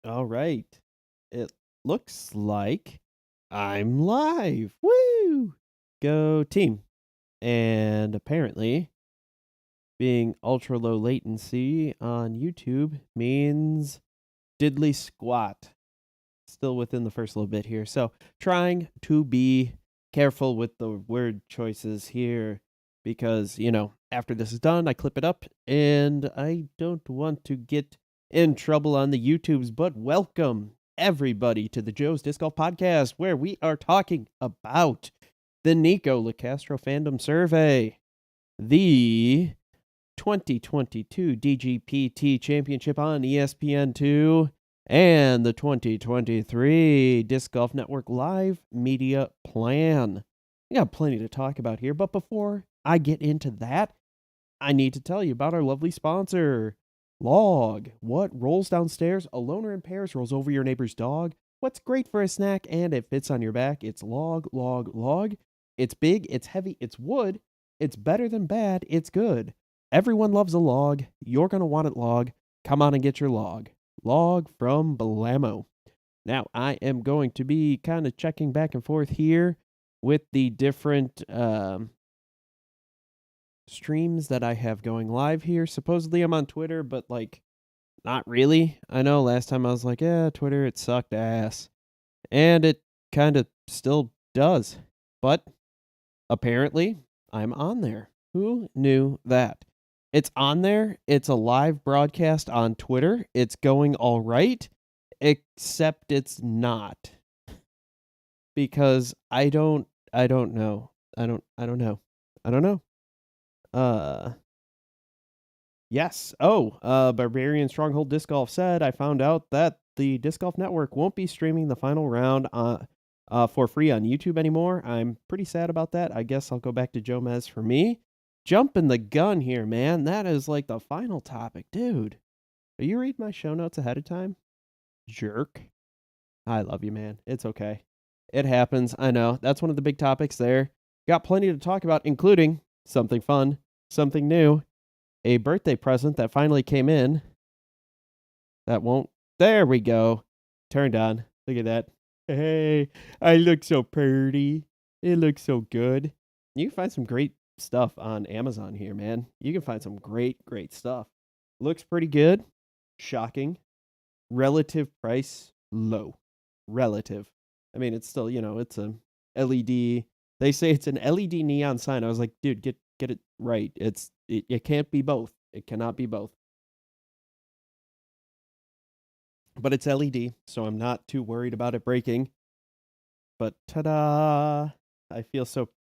All right. It looks like I'm live. Woo! Go team. And apparently, being ultra low latency on YouTube means diddly squat. Still within the first little bit here. So, trying to be careful with the word choices here because, after this is done, I clip it up and I don't want to get in trouble on the YouTubes, but welcome everybody to the Joe's Disc Golf Podcast, where we are talking about the Nico LaCastro Fandom Survey, the 2022 DGPT Championship on ESPN2, and the 2023 Disc Golf Network Live Media Plan. We got plenty to talk about here, but before I get into that, I need to tell you about our lovely sponsor, Log. What rolls downstairs? A loner in pairs rolls over your neighbor's dog. What's great for a snack and it fits on your back? It's Log, Log, Log. It's big, it's heavy, it's wood. It's better than bad, it's good. Everyone loves a log. You're going to want it, Log. Come on and get your log. Log from Blammo. Now, I am going to be kind of checking back and forth here with the different streams that I have going live here. Supposedly I'm on Twitter, but not really. I know last time I was like, yeah, Twitter, it sucked ass. And it kind of still does. But apparently I'm on there. Who knew that? It's on there. It's a live broadcast on Twitter. It's going all right, except it's not. Because I don't know. I don't know. I don't know. Yes. Barbarian Stronghold Disc Golf said, I found out that the Disc Golf Network won't be streaming the final round for free on YouTube anymore. I'm pretty sad about that. I guess I'll go back to Joe Mez for me. Jumping the gun here, man. That is like the final topic. Dude, are you reading my show notes ahead of time? Jerk. I love you, man. It's okay. It happens. I know. That's one of the big topics there. Got plenty to talk about, including something fun, something new, a birthday present that finally came in. That won't. There we go. Turned on. Look at that. Hey, I look so pretty. It looks so good. You can find some great stuff on Amazon here, man. You can find some great stuff. Looks pretty good. Shocking. Relative price low. Relative. I mean, it's still, it's a LED. They say it's an LED neon sign. I was like, dude, get it right. It can't be both. It cannot be both. But it's LED, so I'm not too worried about it breaking. But ta-da! I feel so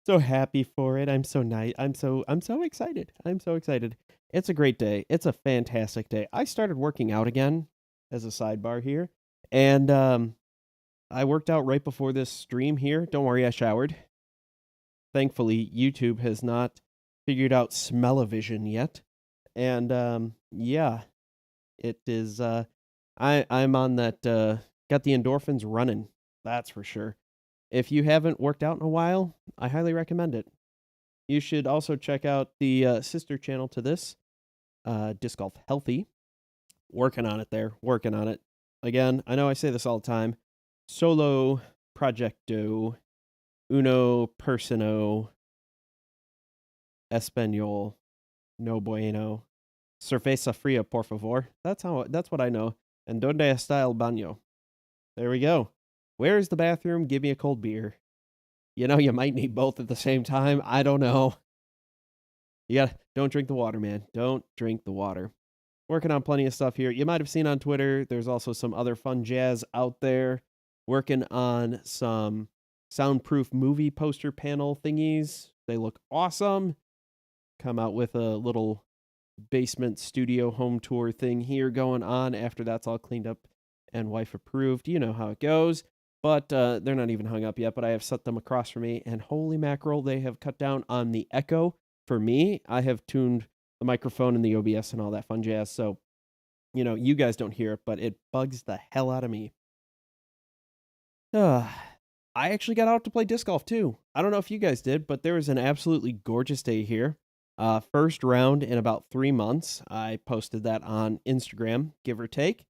happy for it. I'm so excited. I'm so excited. It's a great day. It's a fantastic day. I started working out again as a sidebar here, and I worked out right before this stream here. Don't worry, I showered. Thankfully, YouTube has not figured out smell-o-vision yet. And yeah, it is I'm on that got the endorphins running. That's for sure. If you haven't worked out in a while, I highly recommend it. You should also check out the sister channel to this, Disc Golf Healthy. Working on it there. Working on it. Again, I know I say this all the time. Solo proyecto uno persona español no bueno. Cerveza fría, por favor. That's what I know. And donde está el baño? There we go. Where's the bathroom? Give me a cold beer. You might need both at the same time. I don't know. Don't drink the water, man. Don't drink the water. Working on plenty of stuff here. You might have seen on Twitter, there's also some other fun jazz out there. Working on some soundproof movie poster panel thingies. They look awesome. Come out with a little basement studio home tour thing here going on after that's all cleaned up and wife approved. You know how it goes. But they're not even hung up yet, but I have set them across for me. And holy mackerel, they have cut down on the echo for me. I have tuned the microphone and the OBS and all that fun jazz. So, you guys don't hear it, but it bugs the hell out of me. I actually got out to play disc golf too. I don't know if you guys did, but there was an absolutely gorgeous day here. First round in about 3 months. I posted that on Instagram, give or take.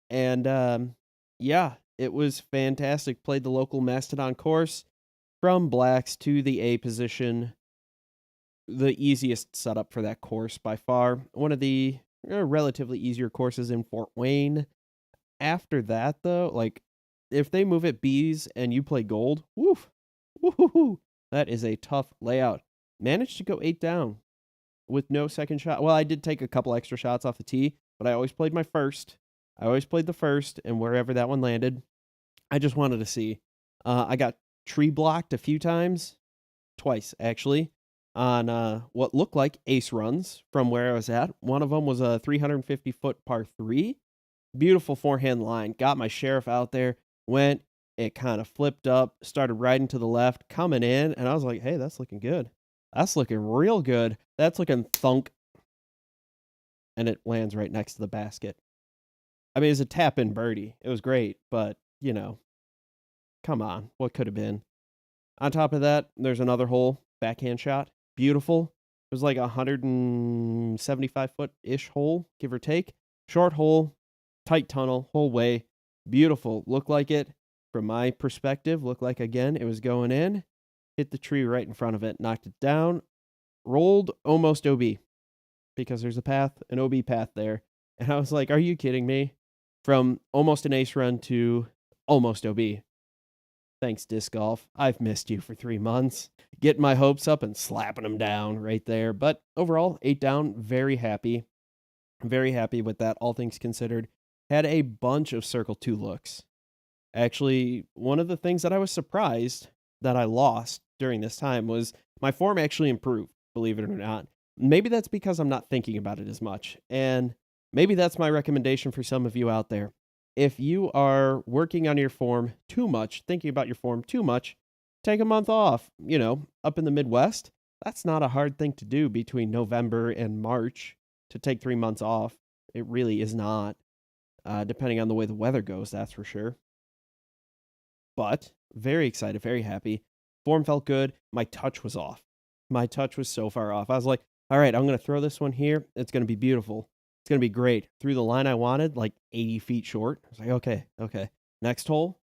And yeah, it was fantastic. Played the local Mastodon course from blacks to the A position. The easiest setup for that course by far. One of the relatively easier courses in Fort Wayne. After that, though, like if they move at B's and you play gold, woof, woohoo, that is a tough layout. Managed to go 8 down with no second shot. Well, I did take a couple extra shots off the tee, but I always played my first. I always played the first, and wherever that one landed, I just wanted to see. I got tree blocked a few times, twice actually, on what looked like ace runs from where I was at. One of them was a 350-foot par 3. Beautiful forehand line. Got my sheriff out there, went, it kind of flipped up, started riding to the left, coming in, and I was like, hey, that's looking good. That's looking real good. That's looking thunk. And it lands right next to the basket. I mean, it's a tap-in birdie. It was great, but, come on. What could have been? On top of that, there's another hole, backhand shot. Beautiful. It was like a 175-foot-ish hole, give or take. Short hole, tight tunnel, whole way. Beautiful. Looked like it, from my perspective, looked like, again, it was going in. Hit the tree right in front of it, knocked it down, rolled almost OB, because there's a path, an OB path there. And I was like, are you kidding me? From almost an ace run to almost OB. Thanks, disc golf. I've missed you for 3 months. Getting my hopes up and slapping them down right there. But overall, 8 down, very happy. Very happy with that, all things considered. Had a bunch of circle 2 looks. Actually, one of the things that I was surprised that I lost during this time was my form actually improved, believe it or not. Maybe that's because I'm not thinking about it as much. And maybe that's my recommendation for some of you out there. If you are working on your form too much, thinking about your form too much, take a month off. Up in the Midwest, that's not a hard thing to do between November and March, to take 3 months off. It really is not, depending on the way the weather goes, that's for sure. But very excited, very happy. Form felt good. My touch was off. My touch was so far off. I was like, all right, I'm going to throw this one here. It's going to be beautiful. It's going to be great. Through the line I wanted, like 80 feet short. I was like, okay. Next hole.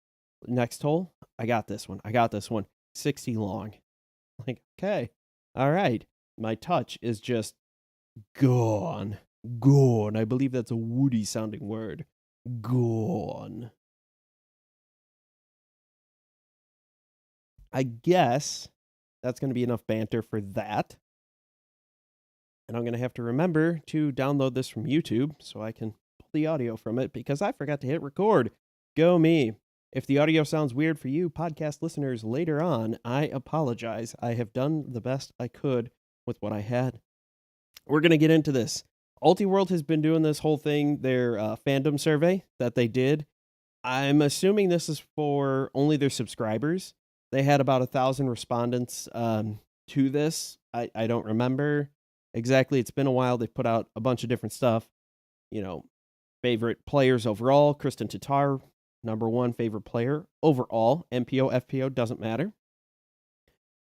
I got this one. 60 long. Like, okay. All right. My touch is just gone. I believe that's a woody sounding word. Gone. I guess that's going to be enough banter for that. And I'm going to have to remember to download this from YouTube so I can pull the audio from it, because I forgot to hit record. Go me. If the audio sounds weird for you podcast listeners later on, I apologize. I have done the best I could with what I had. We're going to get into this. Ultiworld has been doing this whole thing, their fandom survey that they did. I'm assuming this is for only their subscribers. They had about 1,000 respondents to this. I don't remember exactly. It's been a while. They've put out a bunch of different stuff. Favorite players overall, Kristen Tatar, number 1 favorite player overall. MPO, FPO, doesn't matter.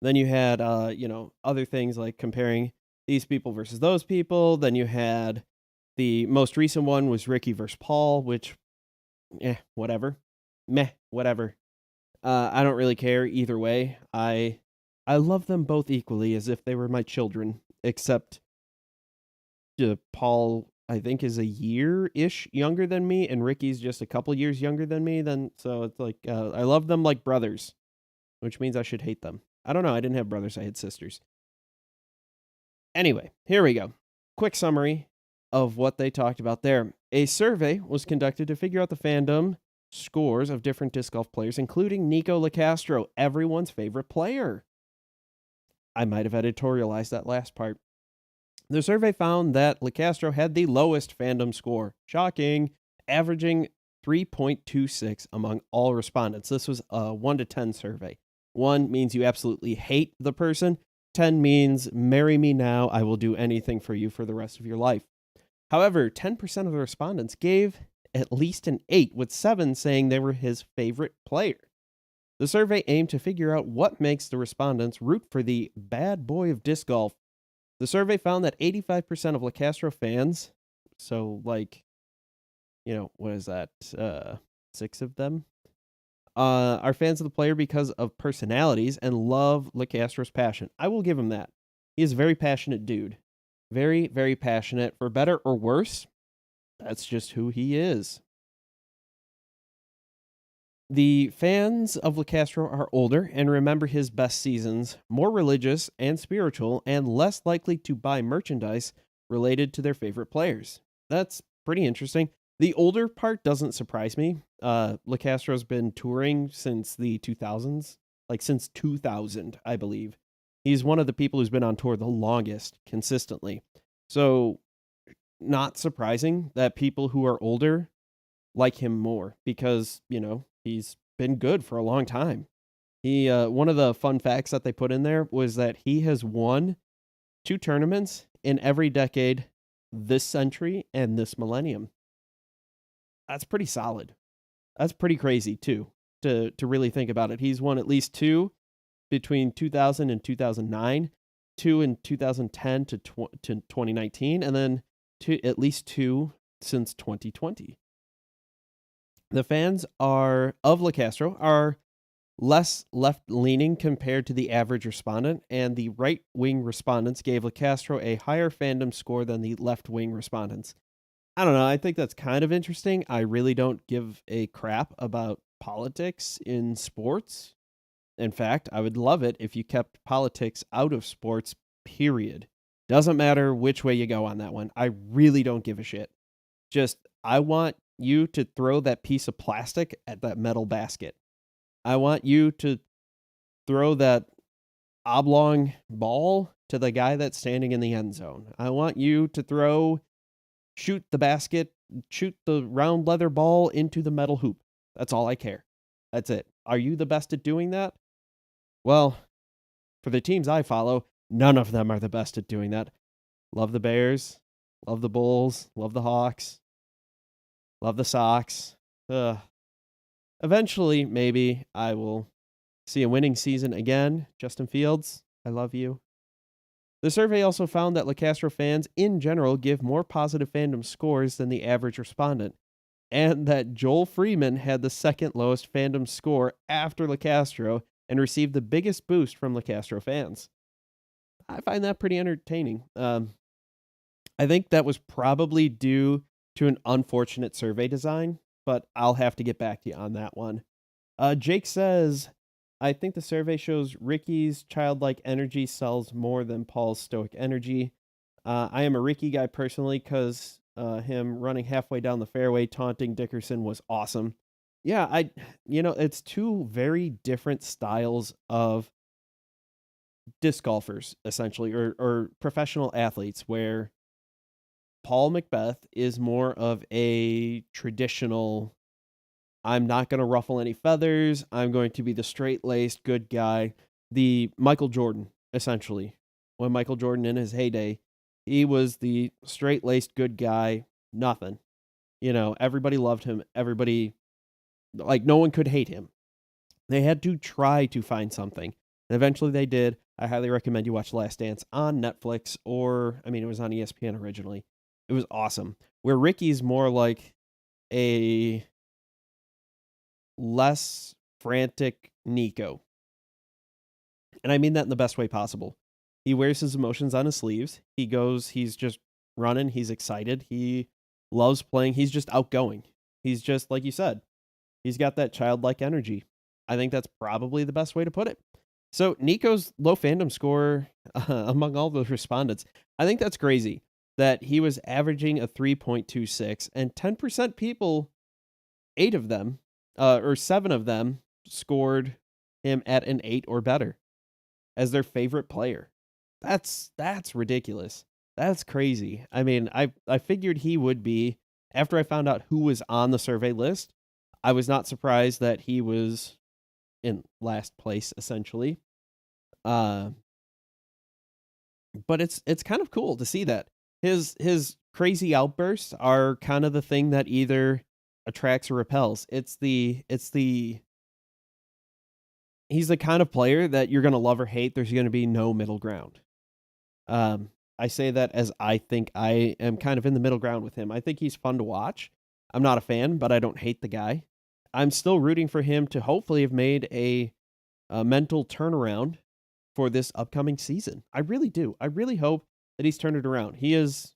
Then you had, other things like comparing these people versus those people. Then you had the most recent one was Ricky versus Paul, which, whatever. Whatever. I don't really care either way. I love them both equally, as if they were my children, except Paul, I think, is a year-ish younger than me, and Ricky's just a couple years younger than me. So it's like, I love them like brothers, which means I should hate them. I don't know. I didn't have brothers. I had sisters. Anyway, here we go. Quick summary of what they talked about there. A survey was conducted to figure out the fandom scores of different disc golf players, including Nico Locastro, everyone's favorite player. I might have editorialized that last part. The survey found that Locastro had the lowest fandom score. Shocking. Averaging 3.26 among all respondents. This was a 1 to 10 survey. 1 means you absolutely hate the person. 10 means marry me now. I will do anything for you for the rest of your life. However, 10% of the respondents gave at least an 8, with 7 saying they were his favorite player. The survey aimed to figure out what makes the respondents root for the bad boy of disc golf. The survey found that 85% of Locastro fans, so like, what is that? 6 of them are fans of the player because of personalities and love LeCastro's passion. I will give him that. He is a very passionate dude. Very, very passionate. For better or worse, that's just who he is. The fans of LeCastro are older and remember his best seasons, more religious and spiritual, and less likely to buy merchandise related to their favorite players. That's pretty interesting. The older part doesn't surprise me. LeCastro's been touring since the 2000s, like since 2000, I believe. He's one of the people who's been on tour the longest consistently. So, not surprising that people who are older like him more because, he's been good for a long time. He one of the fun facts that they put in there was that he has won 2 tournaments in every decade this century and this millennium. That's pretty solid. That's pretty crazy too to really think about it. He's won at least 2 between 2000 and 2009, 2 in 2010 to 2019, and then at least 2 since 2020. The fans of LeCastro are less left-leaning compared to the average respondent, and the right-wing respondents gave LeCastro a higher fandom score than the left-wing respondents. I don't know. I think that's kind of interesting. I really don't give a crap about politics in sports. In fact, I would love it if you kept politics out of sports, period. Doesn't matter which way you go on that one. I really don't give a shit. Just, I want you to throw that piece of plastic at that metal basket. I want you to throw that oblong ball to the guy that's standing in the end zone. I want you to shoot the round leather ball into the metal hoop. That's all I care. That's it. Are you the best at doing that? Well, for the teams I follow, none of them are the best at doing that. Love the Bears, love the Bulls, love the Hawks, love the Sox. Eventually, maybe I will see a winning season again. Justin Fields, I love you. The survey also found that LeCastro fans in general give more positive fandom scores than the average respondent, and that Joel Freeman had the second lowest fandom score after LeCastro and received the biggest boost from LeCastro fans. I find that pretty entertaining. I think that was probably due to an unfortunate survey design, but I'll have to get back to you on that one. Jake says, I think the survey shows Ricky's childlike energy sells more than Paul's stoic energy. I am a Ricky guy personally because him running halfway down the fairway taunting Dickerson was awesome. Yeah, it's 2 very different styles of disc golfers, essentially, or professional athletes, where Paul Macbeth is more of a traditional, I'm not going to ruffle any feathers, I'm going to be the straight-laced good guy. The Michael Jordan, essentially. When Michael Jordan in his heyday, he was the straight-laced good guy, nothing. Everybody loved him. Everybody, no one could hate him. They had to try to find something. And eventually they did. I highly recommend you watch Last Dance on Netflix it was on ESPN originally. It was awesome. Where Ricky's more like a less frantic Nico. And I mean that in the best way possible. He wears his emotions on his sleeves. He's just running. He's excited. He loves playing. He's just outgoing. He's just, like you said, he's got that childlike energy. I think that's probably the best way to put it. So Nico's low fandom score among all those respondents, I think that's crazy that he was averaging a 3.26 and 10% people, 8 of them, or 7 of them scored him at an 8 or better as their favorite player. That's ridiculous. That's crazy. I mean, I figured he would be, after I found out who was on the survey list, I was not surprised that he was in last place, essentially. But it's kind of cool to see that. His crazy outbursts are kind of the thing that either attracts or repels. He's the kind of player that you're going to love or hate. There's going to be no middle ground. I say that as I think I am kind of in the middle ground with him. I think he's fun to watch. I'm not a fan, but I don't hate the guy. I'm still rooting for him to hopefully have made a mental turnaround for this upcoming season. I really do. I really hope that he's turned it around. He is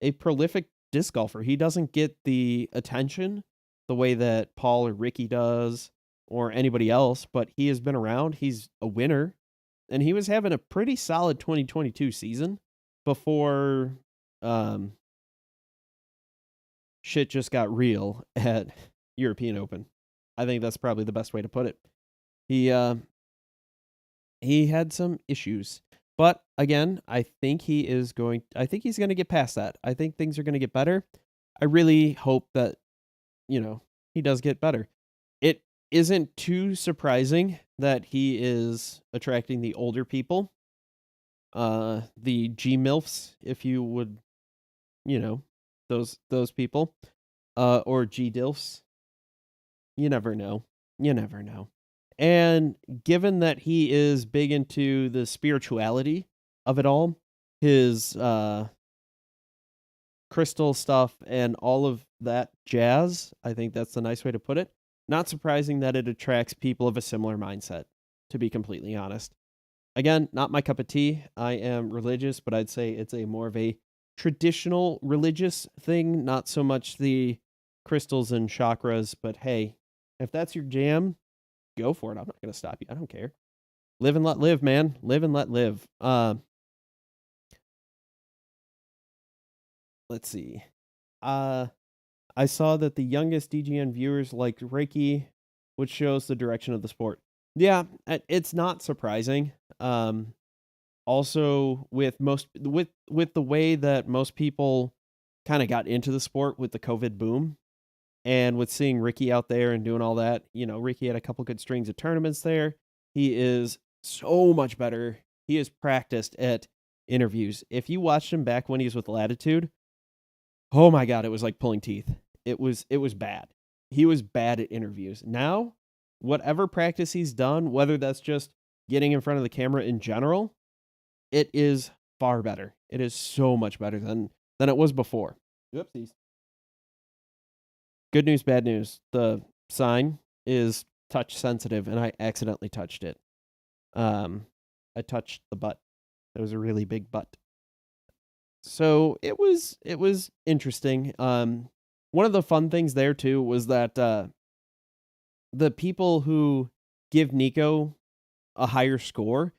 a prolific disc golfer. He doesn't get the attention the way that Paul or Ricky does or anybody else, but he has been around. He's a winner, and he was having a pretty solid 2022 season before um, shit just got real at European Open. I think that's probably the best way to put it. He had some issues. But again, I think he's going to get past that. I think things are going to get better. I really hope that, he does get better. It isn't too surprising that he is attracting the older people. The G MILFs, if you would, those people. Or G DILFs. You never know. You never know. And given that he is big into the spirituality of it all, his crystal stuff and all of that jazz, I think that's the nice way to put it. Not surprising that it attracts people of a similar mindset, to be completely honest. Again, not my cup of tea. I am religious, but I'd say it's a more of a traditional religious thing, not so much the crystals and chakras, but hey, if that's your jam, go for it. I'm not going to stop you. I don't care. Live and let live, man. Live and let live. Let's see. I saw that the youngest DGN viewers liked Reiki, which shows the direction of the sport. Yeah, it's not surprising. Also with the way that most people kind of got into the sport with the COVID boom, and with seeing Ricky out there and doing all that, Ricky had a couple good strings of tournaments there. He is so much better. He is practiced at interviews. If you watched him back when he was with Latitude, oh my God, it was like pulling teeth. It was bad. He was bad at interviews. Now, whatever practice he's done, whether that's just getting in front of the camera in general, it is far better. It is so much better than it was before. Oopsies. Good news, bad news. The sign is touch sensitive, and I accidentally touched it. I touched the butt. It was a really big butt. So it was interesting. One of the fun things there too was that the people who give Nico a higher score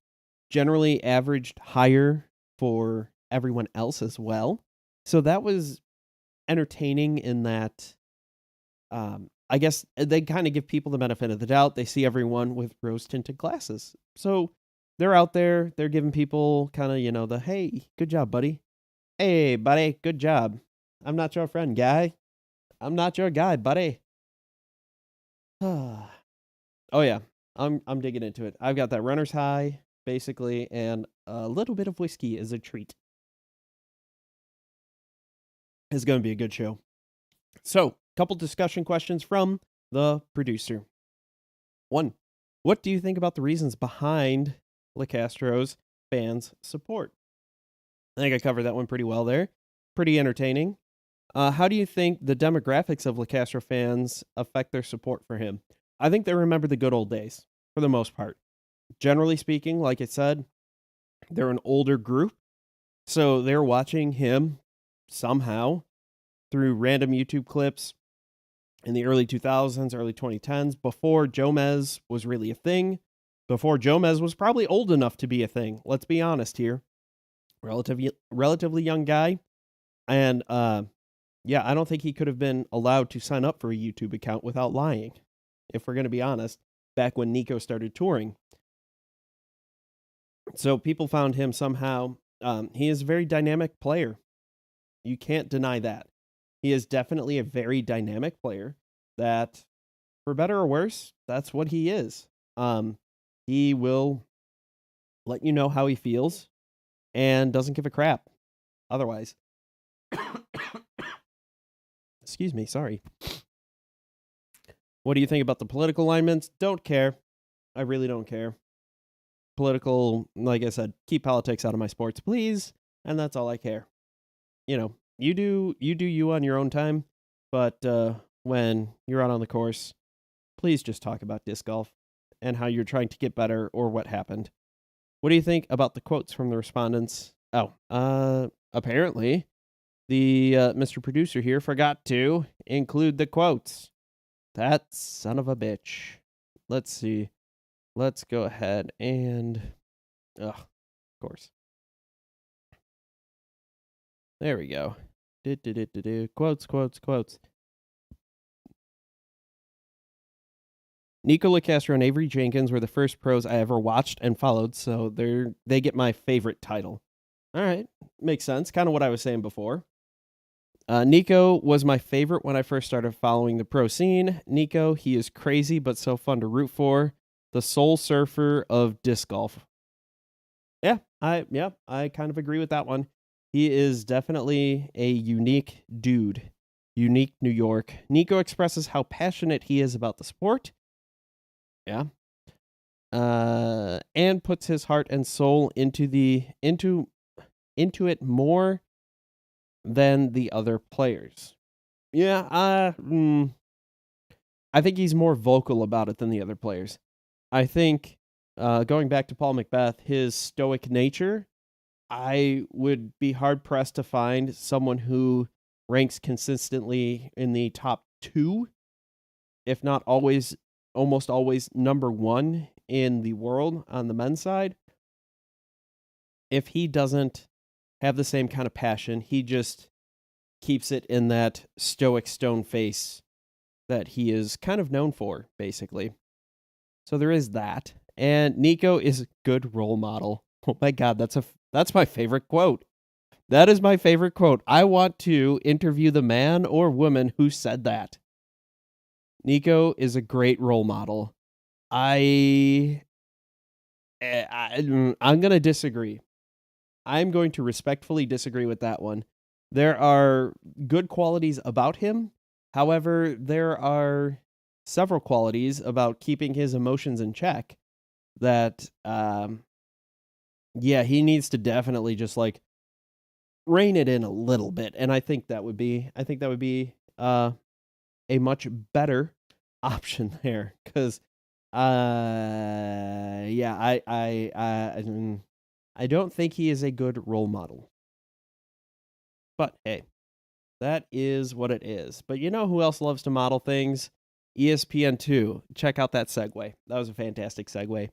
generally averaged higher for everyone else as well. So that was entertaining in that. I guess they kind of give people the benefit of the doubt. They see everyone with rose tinted glasses. So they're out there, they're giving people kind of, the, hey, good job, buddy. Hey, buddy, good job. I'm not your friend, guy. I'm not your guy, buddy. Oh yeah, I'm digging into it. I've got that runner's high, basically, and a little bit of whiskey as a treat. It's going to be a good show. So, couple discussion questions from the producer. 1. What do you think about the reasons behind LeCastro's fans' support? I think I covered that one pretty well there. Pretty entertaining. How do you think the demographics of LeCastro fans affect their support for him? I think they remember the good old days, for the most part. Generally speaking, like I said, they're an older group, so they're watching him somehow through random YouTube clips in the early 2000s, early 2010s, before Jomez was really a thing, before Jomez was probably old enough to be a thing. Let's be honest here. Relatively young guy. And yeah, I don't think he could have been allowed to sign up for a YouTube account without lying, if we're going to be honest, back when Nico started touring. So people found him somehow. He is a very dynamic player. You can't deny that. He is definitely a very dynamic player that, for better or worse, that's what he is. He will let you know how he feels and doesn't give a crap otherwise. Excuse me, sorry. What do you think about the political alignments? Don't care. I really don't care. Political, like I said, keep politics out of my sports, please. And that's all I care. You do you on your own time. But when you're out on the course, please just talk about disc golf and how you're trying to get better or what happened. What do you think about the quotes from the respondents? Oh, apparently the Mr. Producer here forgot to include the quotes. That son of a bitch. Let's see. Let's go ahead and of course. There we go. Quotes, quotes, quotes. Nico LaCastro and Avery Jenkins were the first pros I ever watched and followed, so they get my favorite title. All right, makes sense. Kind of what I was saying before. Nico was my favorite when I first started following the pro scene. Nico, he is crazy but so fun to root for. The soul surfer of disc golf. Yeah, I kind of agree with that one. He is definitely a unique dude. Unique New York. Nico expresses how passionate he is about the sport. Yeah. And puts his heart and soul into it more than the other players. Yeah, I think he's more vocal about it than the other players. I think going back to Paul Macbeth, his stoic nature, I would be hard pressed to find someone who ranks consistently in the top 2, if not always, almost always number 1 in the world on the men's side. If he doesn't have the same kind of passion, he just keeps it in that stoic stone face that he is kind of known for, basically. So there is that. And Nico is a good role model. Oh my God, that's my favorite quote. That is my favorite quote. I want to interview the man or woman who said that. Nico is a great role model. I'm going to disagree. I'm going to respectfully disagree with that one. There are good qualities about him. However, there are several qualities about keeping his emotions in check that, he needs to definitely just like rein it in a little bit. And I think that would be a much better option there. Cause, I don't think he is a good role model. But hey, that is what it is. But you know who else loves to model things? ESPN2. Check out that segue. That was a fantastic segue.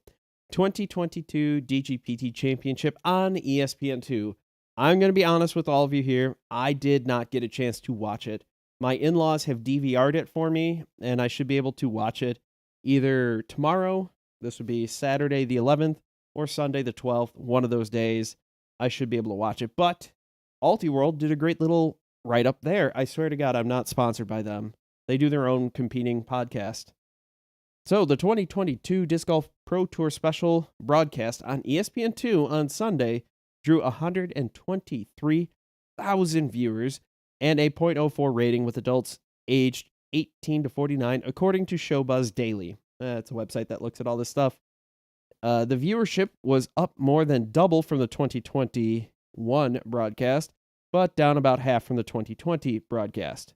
2022 DGPT Championship on ESPN2. I'm going to be honest with all of you here. I did not get a chance to watch it. My in-laws have DVR'd it for me, and I should be able to watch it either tomorrow, this would be Saturday the 11th, or Sunday the 12th, one of those days. I should be able to watch it. But Ultiworld did a great little write-up there. I swear to God, I'm not sponsored by them. They do their own competing podcast. So the 2022 Disc Golf Pro Tour Special broadcast on ESPN2 on Sunday drew 123,000 viewers and a .04 rating with adults aged 18 to 49, according to Showbuzz Daily. That's a website that looks at all this stuff. The viewership was up more than double from the 2021 broadcast, but down about half from the 2020 broadcast.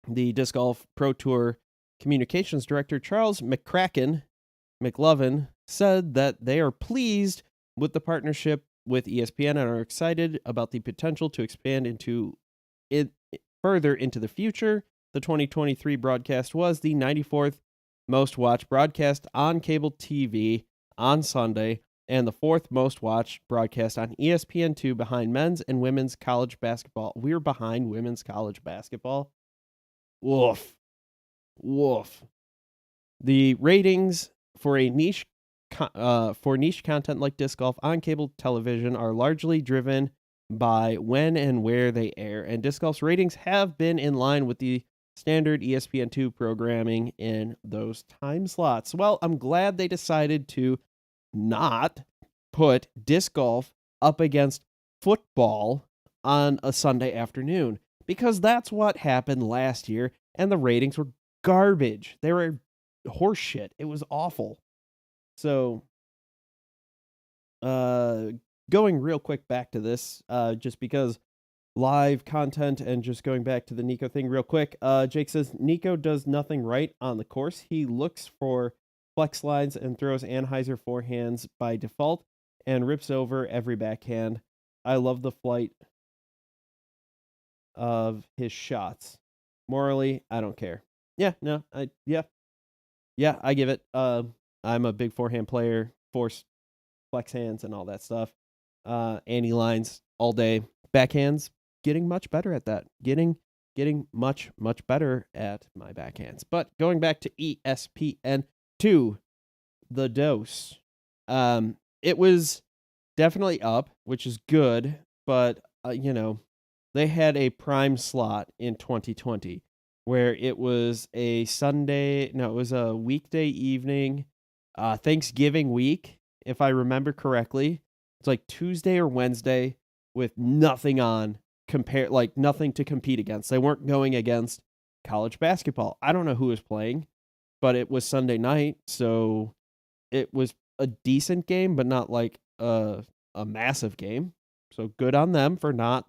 The Disc Golf Pro Tour Communications Director Charles McLovin said that they are pleased with the partnership with ESPN and are excited about the potential to expand into it further into the future. The 2023 broadcast was the 94th most watched broadcast on cable TV on Sunday and the 4th most watched broadcast on ESPN2 behind men's and women's college basketball. We're behind women's college basketball. Woof. Woof. The ratings for a niche content like disc golf on cable television are largely driven by when and where they air, and disc golf's ratings have been in line with the standard ESPN2 programming in those time slots. Well, I'm glad they decided to not put disc golf up against football on a Sunday afternoon, because that's what happened last year, and the ratings were garbage. They were horse shit. It was awful. So, going real quick back to this, just because live content and just going back to the Nico thing real quick. Jake says Nico does nothing right on the course. He looks for flex lines and throws Anheuser forehands by default and rips over every backhand. I love the flight of his shots. Morally, I don't care. Yeah, I give it. I'm a big forehand player, force flex hands and all that stuff. Anti lines all day. Backhands, getting much better at that. Getting much better at my backhands. But going back to ESPN 2, the dose. It was definitely up, which is good, but they had a prime slot in 2020 where it was a weekday evening, Thanksgiving week, if I remember correctly. It's like Tuesday or Wednesday with nothing on nothing to compete against. They weren't going against college basketball. I don't know who was playing, but it was Sunday night, so it was a decent game, but not like a massive game. So good on them for not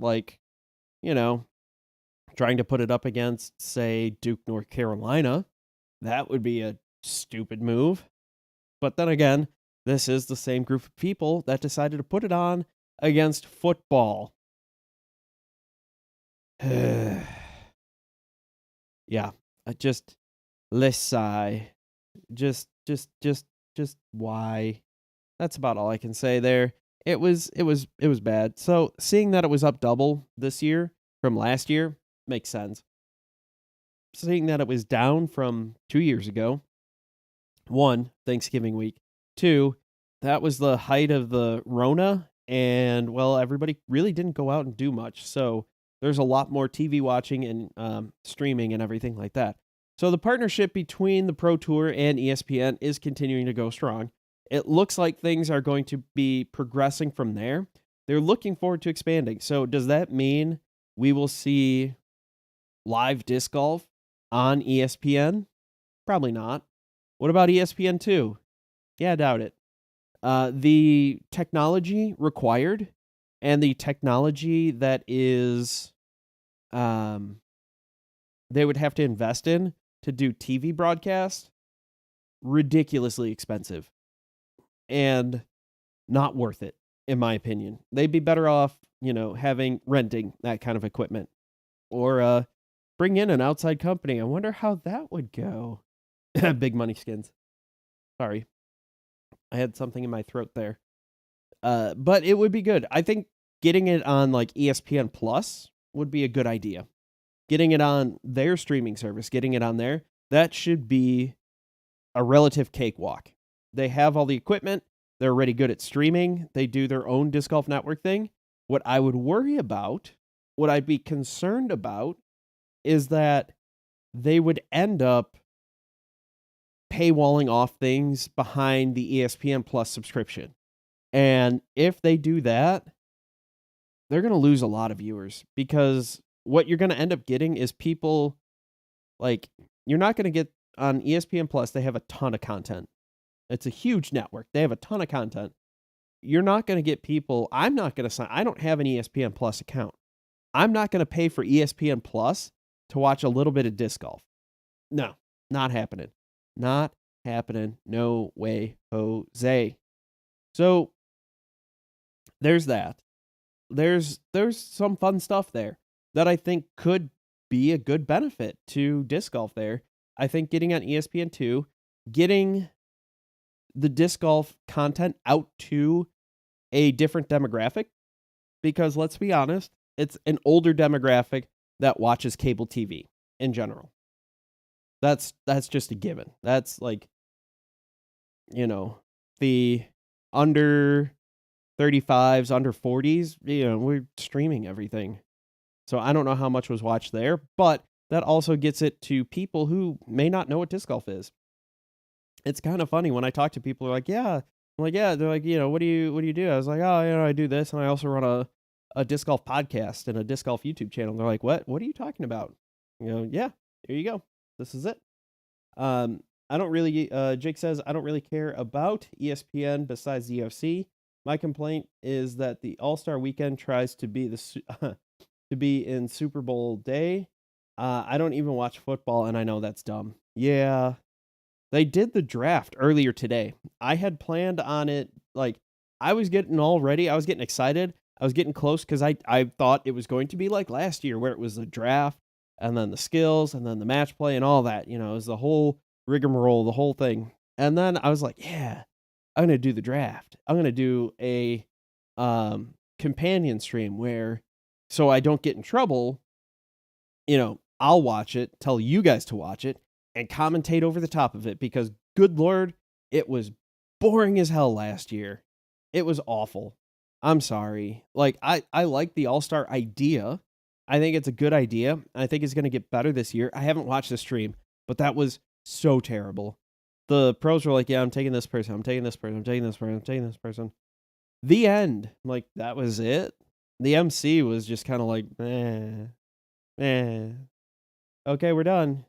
trying to put it up against, say, Duke, North Carolina. That would be a stupid move. But then again, this is the same group of people that decided to put it on against football. Yeah, just let's sigh. Just why? That's about all I can say there. It was bad. So seeing that it was up double this year from last year makes sense. Seeing that it was down from 2 years ago, 1, Thanksgiving week, 2, that was the height of the Rona, and well, everybody really didn't go out and do much. So there's a lot more TV watching and streaming and everything like that. So the partnership between the Pro Tour and ESPN is continuing to go strong. It looks like things are going to be progressing from there. They're looking forward to expanding. So does that mean we will see live disc golf on ESPN? Probably not. What about ESPN 2? Yeah, I doubt it. The technology required and the technology that is they would have to invest in to do TV broadcast, ridiculously expensive and not worth it, in my opinion. They'd be better off, renting that kind of equipment or bring in an outside company. I wonder how that would go. Big money skins. Sorry. I had something in my throat there. But it would be good. I think getting it on like ESPN Plus would be a good idea. Getting it on their streaming service, getting it on there, that should be a relative cakewalk. They have all the equipment. They're already good at streaming. They do their own disc golf network thing. What I would worry about, what I'd be concerned about, is that they would end up paywalling off things behind the ESPN Plus subscription. And if they do that, they're going to lose a lot of viewers because what you're going to end up getting is people like, you're not going to get on ESPN Plus. They have a ton of content. It's a huge network. They have a ton of content. You're not going to get people. I'm not going to sign. I don't have an ESPN Plus account. I'm not going to pay for ESPN Plus to watch a little bit of disc golf. No, not happening. Not happening. No way, Jose. So there's that. There's some fun stuff there that I think could be a good benefit to disc golf there. I think getting on ESPN2, getting the disc golf content out to a different demographic, because let's be honest, it's an older demographic that watches cable TV in general. That's just a given. That's like, the under 35s, under 40s, we're streaming everything. So I don't know how much was watched there, but that also gets it to people who may not know what disc golf is. It's kind of funny when I talk to people who are like, yeah. I'm like, yeah. They're like, what do you do? I was like, oh, I do this. And I also run a disc golf podcast and a disc golf YouTube channel. And they're like, what are you talking about? Yeah, here you go. This is it. I don't really, Jake says, I don't really care about ESPN besides the UFC. My complaint is that the All-Star Weekend tries to be the to be in Super Bowl day. I don't even watch football, and I know that's dumb. Yeah, they did the draft earlier today. I had planned on it, like, I was getting all ready. I was getting excited. I was getting close because I thought it was going to be like last year where it was the draft and then the skills and then the match play and all that. It was the whole rigmarole, the whole thing. And then I was like, yeah, I'm going to do the draft. I'm going to do a companion stream where, so I don't get in trouble, I'll watch it, tell you guys to watch it, and commentate over the top of it because, good Lord, it was boring as hell last year. It was awful. I'm sorry. Like, I like the All-Star idea. I think it's a good idea. I think it's going to get better this year. I haven't watched the stream, but that was so terrible. The pros were like, yeah, I'm taking this person. I'm taking this person. I'm taking this person. I'm taking this person. The end. Like, that was it. The MC was just kind of like, okay, we're done.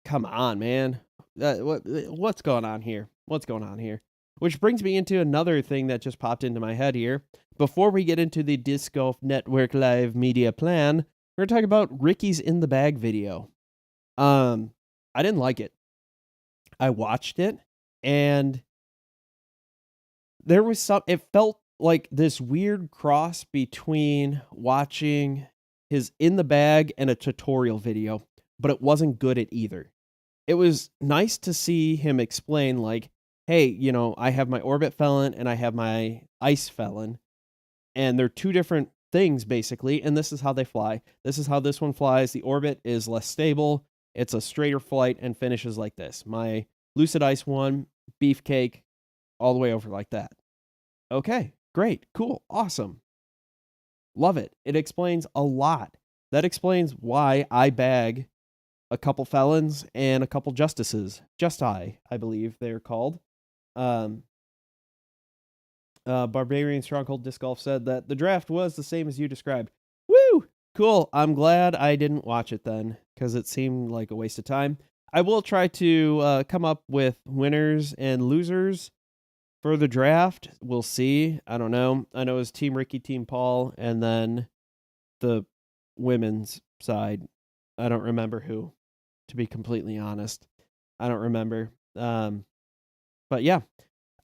Come on, man. What's going on here? What's going on here? Which brings me into another thing that just popped into my head here. Before we get into the Disc Golf Network Live Media Plan, we're going to talk about Ricky's In the Bag video. I didn't like it. I watched it, and there was it felt like this weird cross between watching his In the Bag and a tutorial video, but it wasn't good at either. It was nice to see him explain, like, hey, I have my Orbit Felon and I have my Ice Felon, and they're two different things, basically, and this is how they fly. This is how this one flies. The Orbit is less stable. It's a straighter flight and finishes like this. My Lucid Ice one, beefcake, all the way over like that. Okay, great, cool, awesome. Love it. It explains a lot. That explains why I bag a couple felons and a couple justices. Justi, I believe they're called. Barbarian Stronghold Disc Golf said that the draft was the same as you described. Woo! Cool. I'm glad I didn't watch it then, because it seemed like a waste of time. I will try to come up with winners and losers for the draft. We'll see. I don't know. I know it was Team Ricky, Team Paul, and then the women's side. I don't remember who, to be completely honest. I don't remember. But yeah,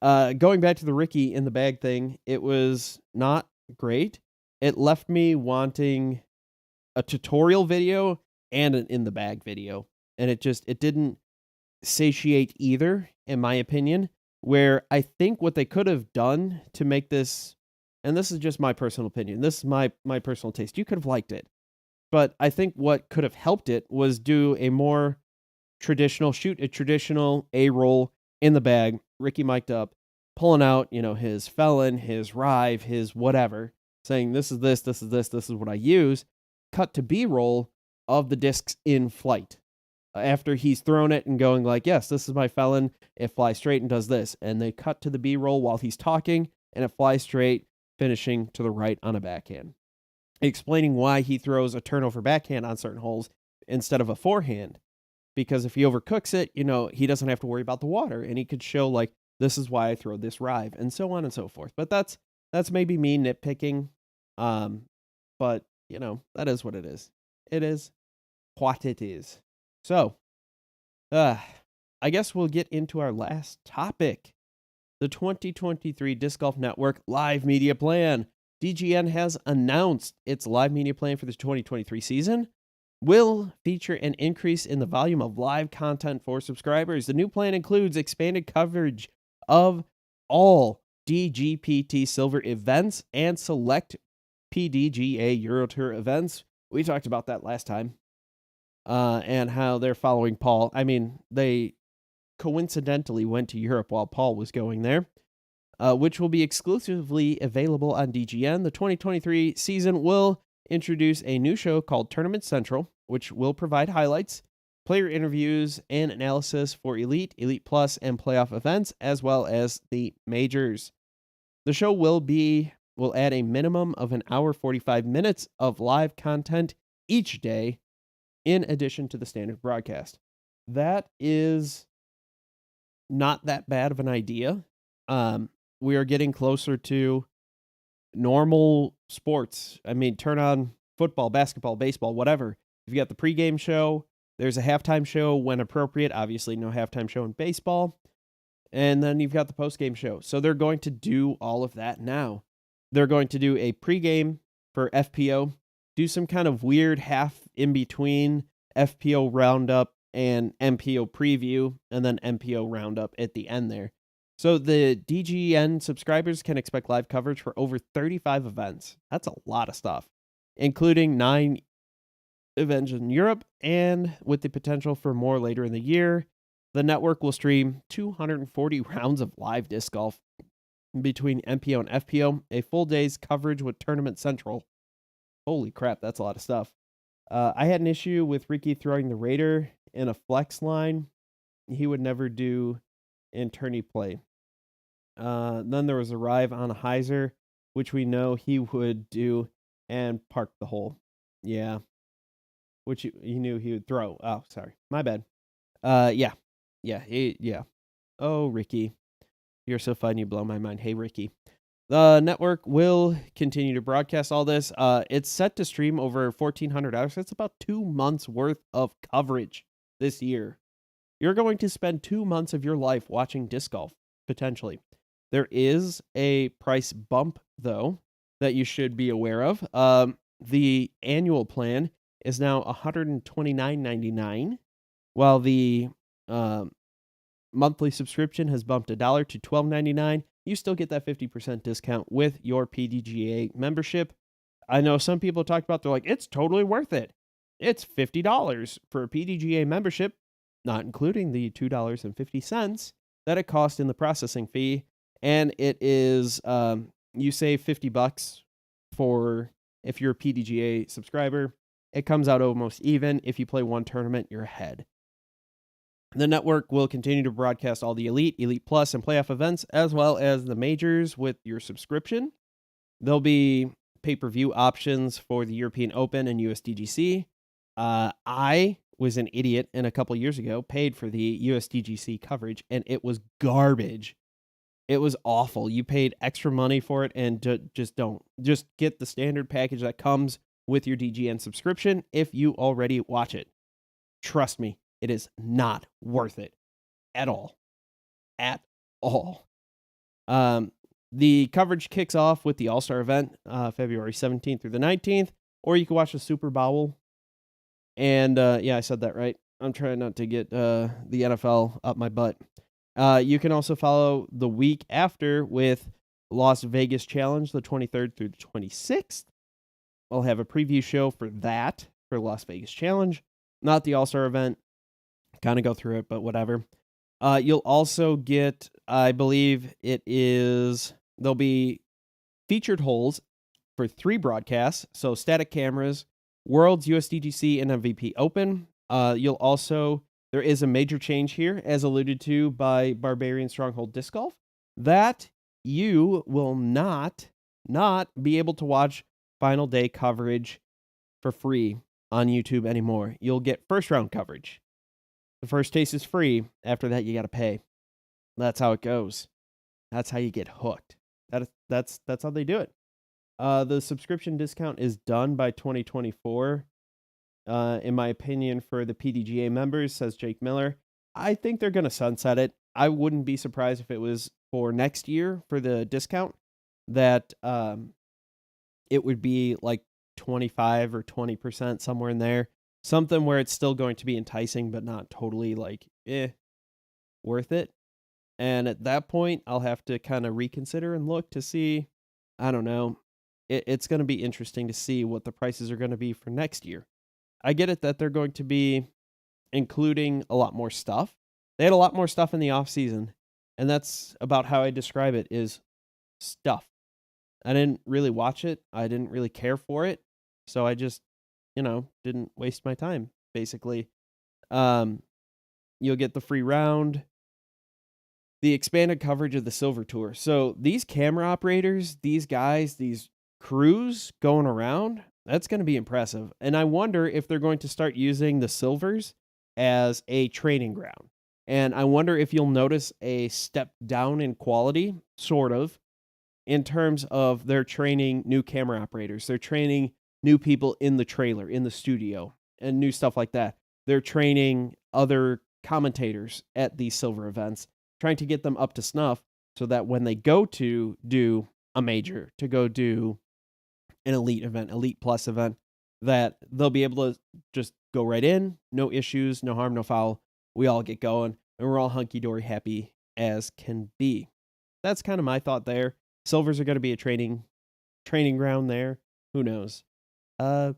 going back to the Ricky in the bag thing, it was not great. It left me wanting a tutorial video and an in the bag video. And it didn't satiate either, in my opinion, where I think what they could have done to make this, and this is just my personal opinion, this is my personal taste. You could have liked it. But I think what could have helped it was do a more traditional, shoot a traditional A-roll in the bag, Ricky mic'd up, pulling out, his felon, his rive, his whatever, saying this is this, this is this, this is what I use, cut to B-roll of the discs in flight. After he's thrown it and going like, yes, this is my felon, it flies straight and does this. And they cut to the B-roll while he's talking, and it flies straight, finishing to the right on a backhand. Explaining why he throws a turnover backhand on certain holes instead of a forehand. Because if he overcooks it, he doesn't have to worry about the water, and he could show like, this is why I throw this rive, and so on and so forth. But that's maybe me nitpicking. But that is what it is. It is what it is. So, I guess we'll get into our last topic. The 2023 Disc Golf Network Live Media Plan. DGN has announced its live media plan for the 2023 season will feature an increase in the volume of live content for subscribers. The new plan includes expanded coverage of all DGPT Silver events and select PDGA Euro Tour events. We talked about that last time. And how they're following Paul. I mean, they coincidentally went to Europe while Paul was going there. Which will be exclusively available on DGN. The 2023 season will introduce a new show called Tournament Central, which will provide highlights, player interviews, and analysis for Elite, Elite Plus, and playoff events, as well as the majors. The show will add a minimum of an hour 45 minutes of live content each day, in addition to the standard broadcast. That is not that bad of an idea. We are getting closer to normal sports. I mean, turn on football, basketball, baseball, whatever. You've got the pregame show. There's a halftime show when appropriate. Obviously, no halftime show in baseball. And then you've got the postgame show. So they're going to do all of that now. They're going to do a pregame for FPO, do some kind of weird half in between FPO roundup and MPO preview, and then MPO roundup at the end there. So the DGN subscribers can expect live coverage for over 35 events. That's a lot of stuff, including 9 events in Europe, and with the potential for more later in the year. The network will stream 240 rounds of live disc golf between MPO and FPO, a full day's coverage with Tournament Central. Holy crap, that's a lot of stuff. I had an issue with Ricky throwing the Raider in a flex line. He would never do in tourney play. Then there was a Rive on a Heiser, which we know he would do, and park the hole. Yeah. Which he knew he would throw. Oh, sorry. My bad. Yeah. Oh, Ricky. You're so fun. You blow my mind. Hey, Ricky. The network will continue to broadcast all this. It's set to stream over 1,400 hours. That's about 2 months worth of coverage this year. You're going to spend 2 months of your life watching disc golf, potentially. There is a price bump, though, that you should be aware of. The annual plan is now $129.99, while the monthly subscription has bumped $1 to $12.99. You still get that 50% discount with your PDGA membership. I know some people talk about, they're like, it's totally worth it. It's $50 for a PDGA membership, not including the $2.50 that it costs in the processing fee. And it is, you save $50 for if you're a PDGA subscriber. It comes out almost even. If you play one tournament, you're ahead. The network will continue to broadcast all the Elite, Elite Plus, and playoff events, as well as the majors with your subscription. There'll be pay-per-view options for the European Open and USDGC. I was an idiot, and a couple years ago paid for the USDGC coverage, and it was garbage. It was awful. You paid extra money for it, and just don't. Just get the standard package that comes with your DGN subscription if you already watch it. Trust me, it is not worth it at all. At all. The coverage kicks off with the All-Star event, February 17th through the 19th, or you can watch the Super Bowl. And yeah, I said that right. I'm trying not to get the NFL up my butt. You can also follow the week after with Las Vegas Challenge, the 23rd through the 26th. I'll have a preview show for that, for Las Vegas Challenge, not the All-Star event. Kind of go through it, but whatever. You'll also get, I believe there'll be featured holes for 3 broadcasts. So static cameras, Worlds, USDGC, and MVP Open. There is a major change here, as alluded to by Barbarian Stronghold Disc Golf, that you will not be able to watch final day coverage for free on YouTube anymore. You'll get first round coverage. The first taste is free. After that, you got to pay. That's how it goes. That's how you get hooked. That's how they do it. The subscription discount is done by 2024. In my opinion, for the PDGA members, says Jake Miller. I think they're going to sunset it. I wouldn't be surprised if it was for next year for the discount that it would be like 25 or 20%, somewhere in there. Something where it's still going to be enticing, but not totally like, worth it. And at that point, I'll have to kind of reconsider and look to see, I don't know. It's going to be interesting to see what the prices are going to be for next year. I get it that they're going to be including a lot more stuff. They had a lot more stuff in the off season, and that's about how I describe it, is stuff. I didn't really watch it. I didn't really care for it. So I just, didn't waste my time, basically. You'll get the free round, the expanded coverage of the Silver Tour. So these camera operators, these guys, these crews going around, that's going to be impressive. And I wonder if they're going to start using the Silvers as a training ground. And I wonder if you'll notice a step down in quality, sort of, in terms of their training new camera operators. They're training new people in the trailer, in the studio, and new stuff like that. They're training other commentators at these silver events, trying to get them up to snuff so that when they go to do a major, to go do an elite event, elite plus event, that they'll be able to just go right in, no issues, no harm, no foul. We all get going, and we're all hunky-dory happy as can be. That's kind of my thought there. Silvers are going to be a training ground there. Who knows? And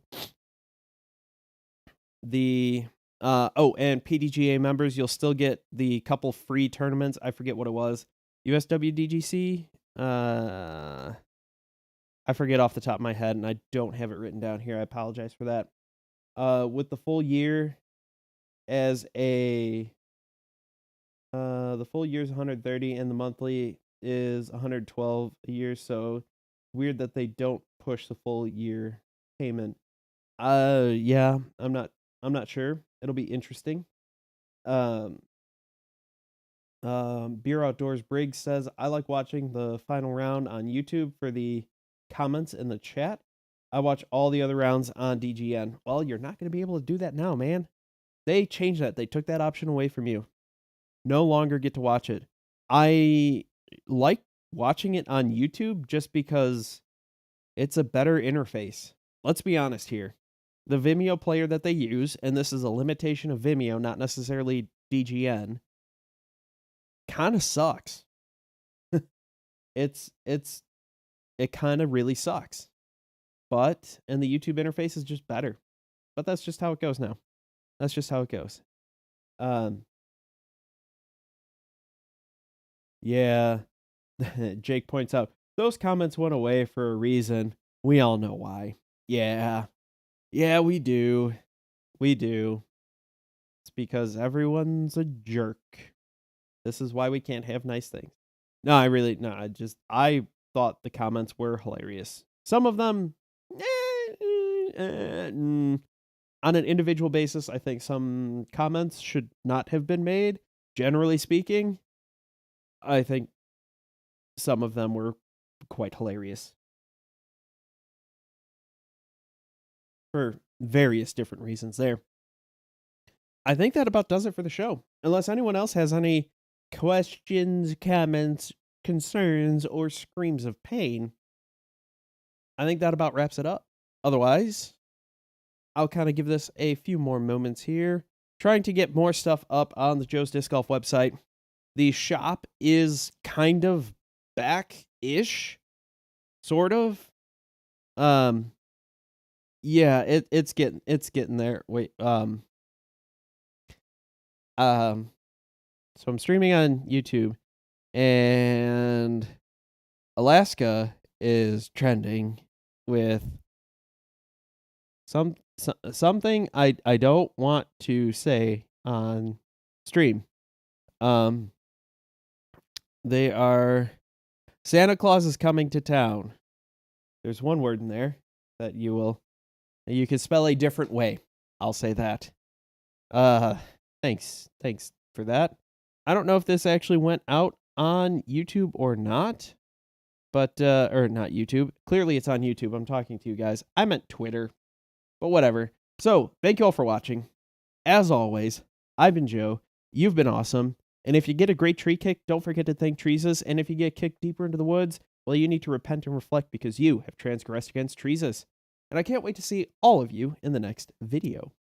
PDGA members, you'll still get the couple free tournaments. I forget what it was. USWDGC? I forget off the top of my head, and I don't have it written down here. I apologize for that. With the full year as the full year is 130, and the monthly is 112 a year. So weird that they don't push the full year payment. Yeah, I'm not sure. It'll be interesting. Beer Outdoors Briggs says, I like watching the final round on YouTube for the comments in the chat. I watch all the other rounds on DGN. Well, you're not going to be able to do that now, man. They changed that. They took that option away from you. No longer get to watch it. I like watching it on YouTube just because it's a better interface. Let's be honest here. The Vimeo player that they use, and this is a limitation of Vimeo, not necessarily DGN, kind of sucks. It kind of really sucks. And the YouTube interface is just better. But that's just how it goes now. That's just how it goes. Yeah. Jake points out, those comments went away for a reason. We all know why. Yeah. Yeah, we do. We do. It's because everyone's a jerk. This is why we can't have nice things. No, I thought the comments were hilarious. Some of them, on an individual basis, I think some comments should not have been made. Generally speaking, I think some of them were quite hilarious. For various different reasons there. I think that about does it for the show. Unless anyone else has any questions, comments, concerns, or screams of pain, I think that about wraps it up. Otherwise, I'll kind of give this a few more moments here, trying to get more stuff up on the Joe's Disc Golf website. The shop is kind of back-ish, sort of. Yeah, it's getting there. Wait, so I'm streaming on YouTube, and Alaska is trending with something I don't want to say on stream. They are Santa Claus is coming to town. There's one word in there that you can spell a different way. I'll say that. Thanks for that. I don't know if this actually went out on YouTube or not, but or not YouTube. Clearly it's on YouTube. I'm talking to you guys. I meant Twitter, but whatever. So thank you all for watching. As always, I've been Joe. You've been awesome. And if you get a great tree kick, don't forget to thank Treesus. And if you get kicked deeper into the woods, well, you need to repent and reflect because you have transgressed against Treesus. And I can't wait to see all of you in the next video.